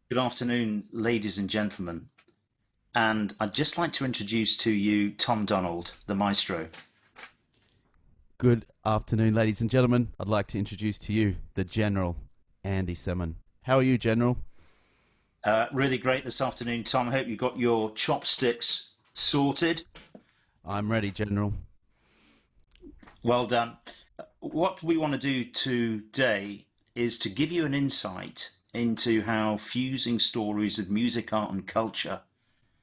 Good afternoon, ladies and gentlemen. And I'd just like to introduce to you Tom Donald, the Maestro. Good afternoon, ladies and gentlemen. I'd like to introduce to you the General, Andy Salmon. How are you, General? Really great this afternoon, Tom. I hope you got your chopsticks sorted. I'm ready, General. Well done. What we want to do today is to give you an insight into how fusing stories of music, art, and culture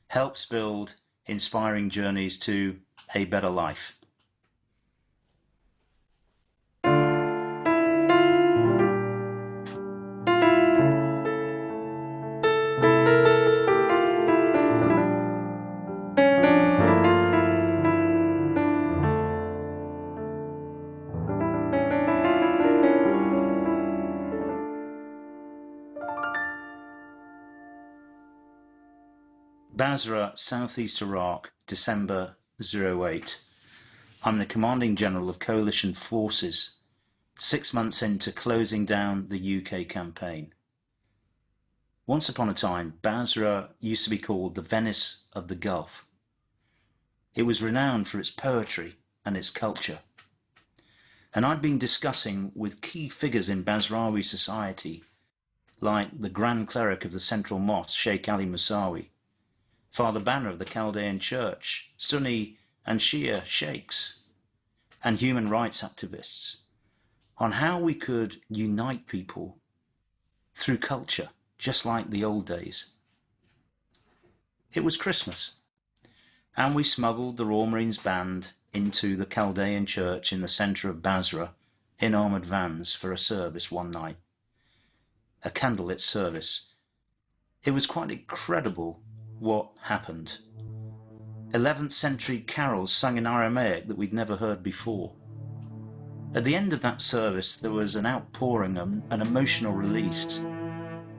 helps build inspiring journeys to a better life. Basra, Southeast Iraq, December '08. I'm the Commanding General of Coalition Forces, 6 months into closing down the UK campaign. Once upon a time, Basra used to be called the Venice of the Gulf. It was renowned for its poetry and its culture. And I'd been discussing with key figures in Basrawi society, like the Grand Cleric of the Central Mosque, Sheikh Ali Musawi, Father Banner of the Chaldean Church, Sunni and Shia sheikhs, and human rights activists, on how we could unite people through culture, just like the old days. It was Christmas, and we smuggled the Royal Marines Band into the Chaldean Church in the centre of Basra in armoured vans for a service one night, a candlelit service. It was quite incredible what happened. 11th century carols sung in Aramaic that we'd never heard before. At the end of that service, there was an outpouring, an emotional release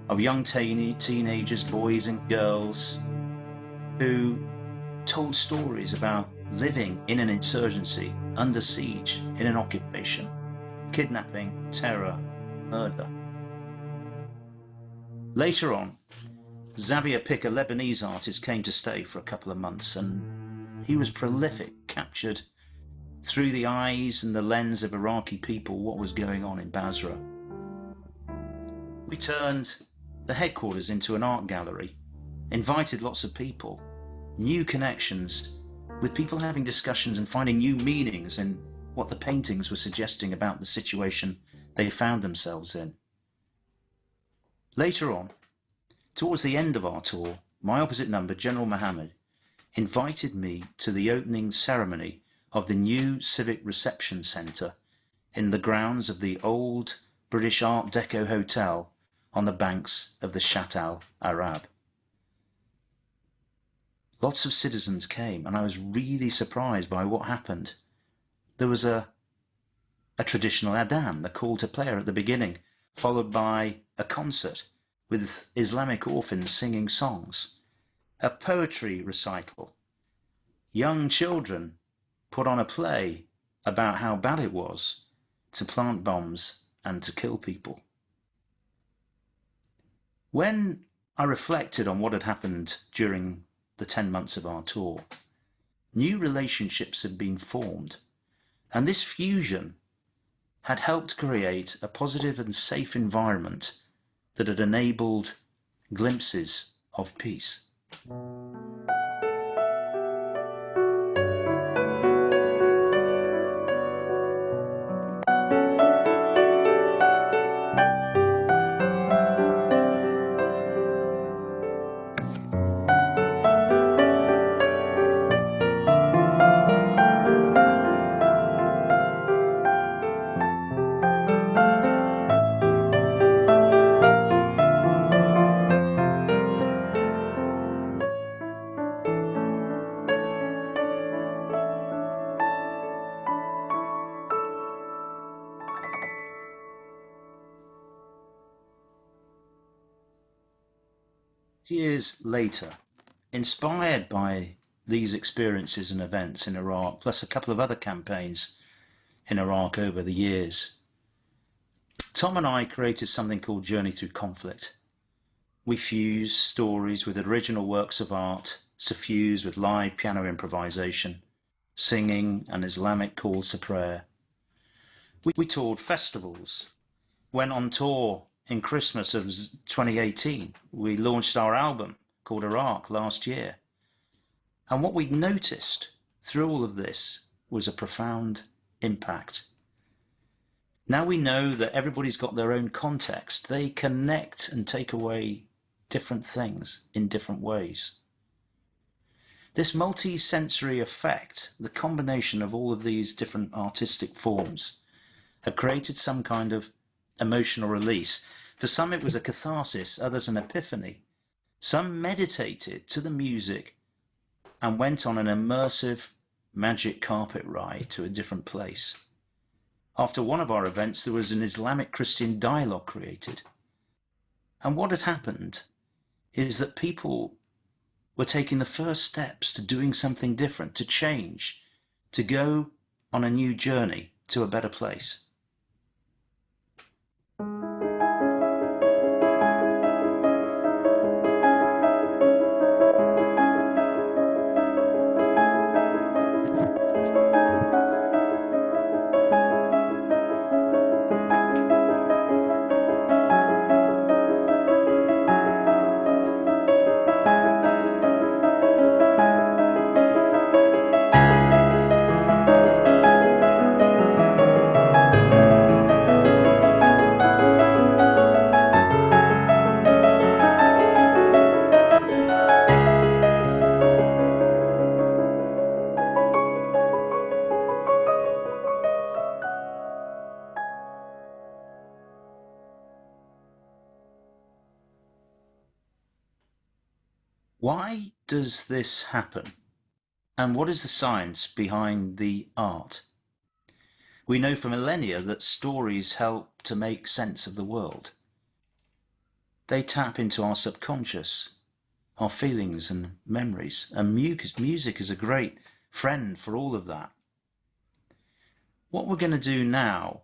of young teenagers, boys and girls, who told stories about living in an insurgency, under siege, in an occupation, kidnapping, terror, murder. Later on, Xavier Pick, a Lebanese artist, came to stay for a couple of months, and he was prolific, captured through the eyes and the lens of Iraqi people what was going on in Basra. We turned the headquarters into an art gallery, invited lots of people, new connections, with people having discussions and finding new meanings in what the paintings were suggesting about the situation they found themselves in. Later on, towards the end of our tour, my opposite number, General Mohammed, invited me to the opening ceremony of the new Civic Reception Centre in the grounds of the old British Art Deco Hotel on the banks of the Shat Al Arab. Lots of citizens came, and I was really surprised by what happened. There was a traditional adhan, the call to prayer at the beginning, followed by a concert with Islamic orphans singing songs, a poetry recital. Young children put on a play about how bad it was to plant bombs and to kill people. When I reflected on what had happened during the 10 months of our tour, new relationships had been formed, and this fusion had helped create a positive and safe environment that had enabled glimpses of peace. Years later, inspired by these experiences and events in Iraq, plus a couple of other campaigns in Iraq over the years, Tom and I created something called Journey Through Conflict. We fuse stories with original works of art, suffused with live piano improvisation, singing and Islamic calls to prayer. We toured festivals, went on tour in Christmas of 2018. We launched our album called Iraq last year. And what we noticed through all of this was a profound impact. Now we know that everybody's got their own context. They connect and take away different things in different ways. This multi-sensory effect, the combination of all of these different artistic forms, had created some kind of emotional release. For some it was a catharsis, others an epiphany. Some meditated to the music and went on an immersive magic carpet ride to a different place. After one of our events, there was an Islamic Christian dialogue created. And what had happened is that people were taking the first steps to doing something different, to change, to go on a new journey to a better place. Why does this happen? And what is the science behind the art? We know for millennia that stories help to make sense of the world. They tap into our subconscious, our feelings and memories, and music is a great friend for all of that. What we're going to do now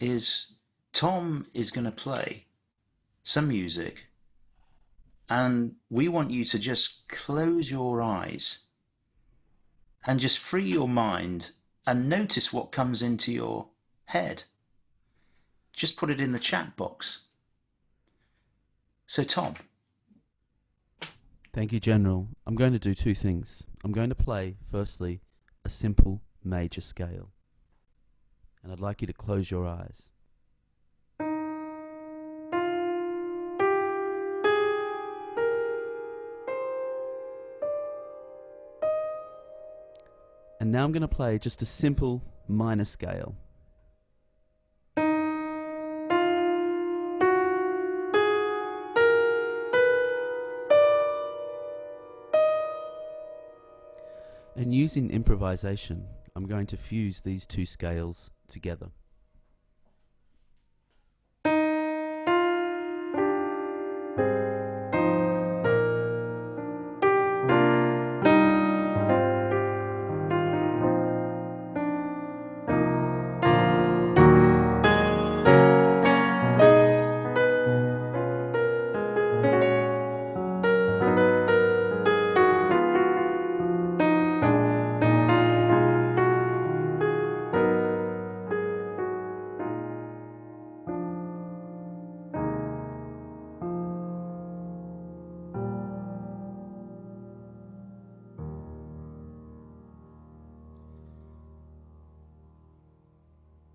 is Tom is going to play some music, and we want you to just close your eyes and just free your mind and notice what comes into your head. Just put it in the chat box. So Tom. Thank you, General. I'm going to do two things. I'm going to play, firstly, a simple major scale. And I'd like you to close your eyes. And now I'm going to play just a simple minor scale. And using improvisation, I'm going to fuse these two scales together.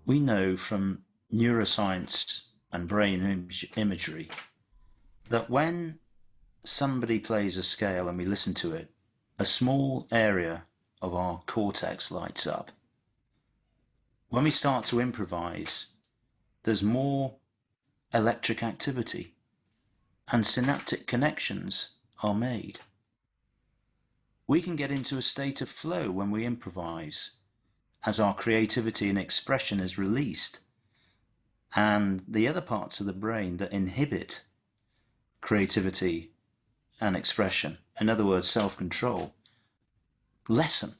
We know from neuroscience and brain imagery that when somebody plays a scale and we listen to it, a small area of our cortex lights up. When we start to improvise, there's more electric activity and synaptic connections are made. We can get into a state of flow when we improvise, as our creativity and expression is released, and the other parts of the brain that inhibit creativity and expression, in other words, self-control, lessen.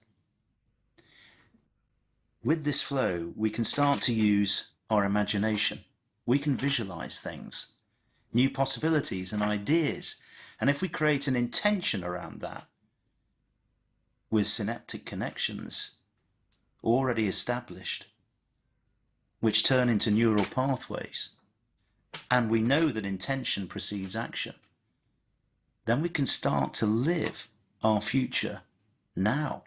With this flow, we can start to use our imagination. We can visualize things. new possibilities and ideas. And if we create an intention around that with synaptic connections already established, which turn into neural pathways, and we know that intention precedes action, then we can start to live our future now.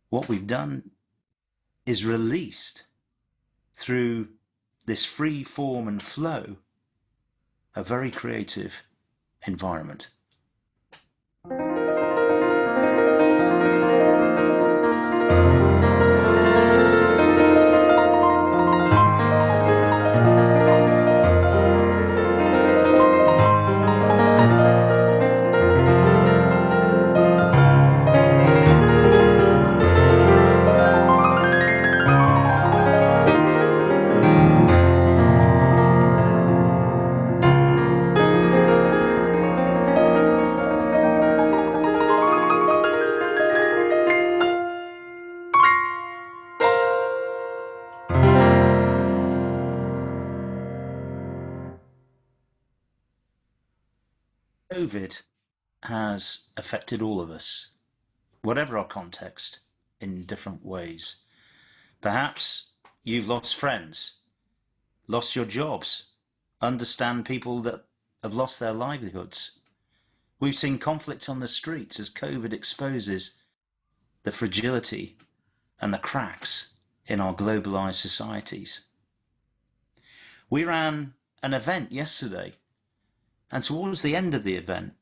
What we've done is released through this free form and flow a very creative environment. COVID has affected all of us, whatever our context, in different ways. Perhaps you've lost friends, lost your jobs, understand people that have lost their livelihoods. We've seen conflict on the streets as COVID exposes the fragility and the cracks in our globalized societies. We ran an event yesterday, and towards the end of the event,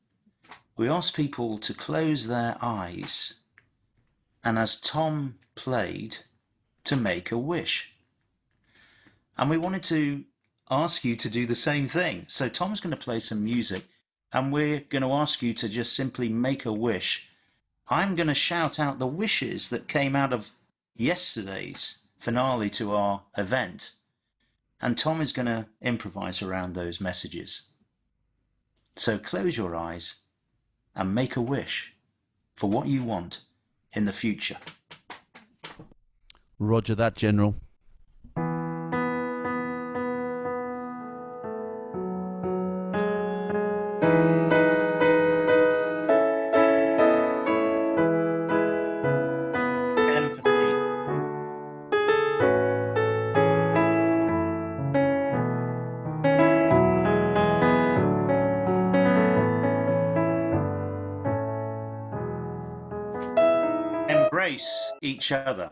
we asked people to close their eyes, and as Tom played, to make a wish. And we wanted to ask you to do the same thing. So Tom's going to play some music, and we're going to ask you to just simply make a wish. I'm going to shout out the wishes that came out of yesterday's finale to our event, and Tom is going to improvise around those messages. So close your eyes and make a wish for what you want in the future. Roger that, General. Empathy, embrace each other.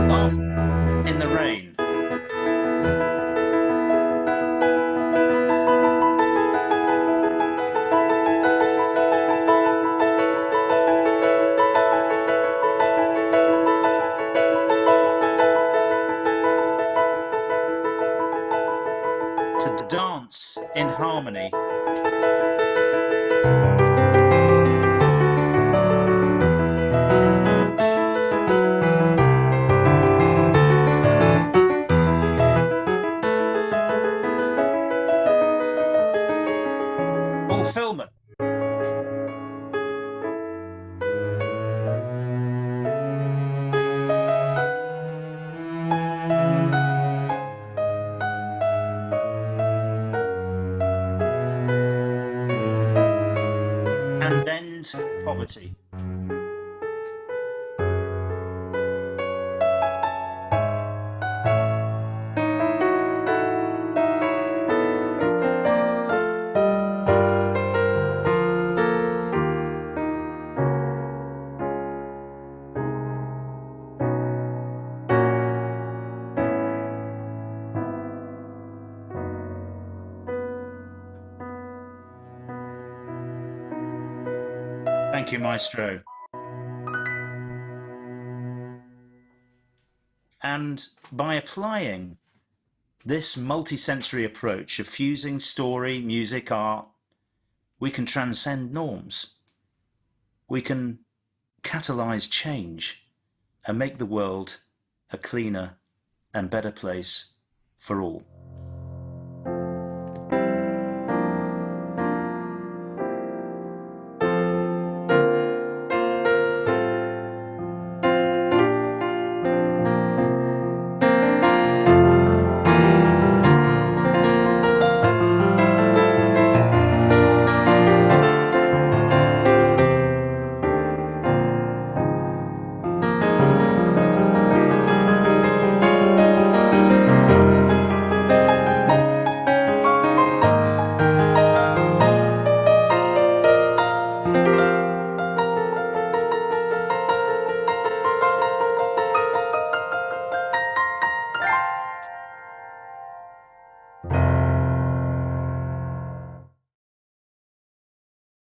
Laugh in the rain. To dance in harmony. Fulfillment. And end poverty. Thank you, Maestro. And by applying this multisensory approach of fusing story, music, art, we can transcend norms. We can catalyze change and make the world a cleaner, and better place for all.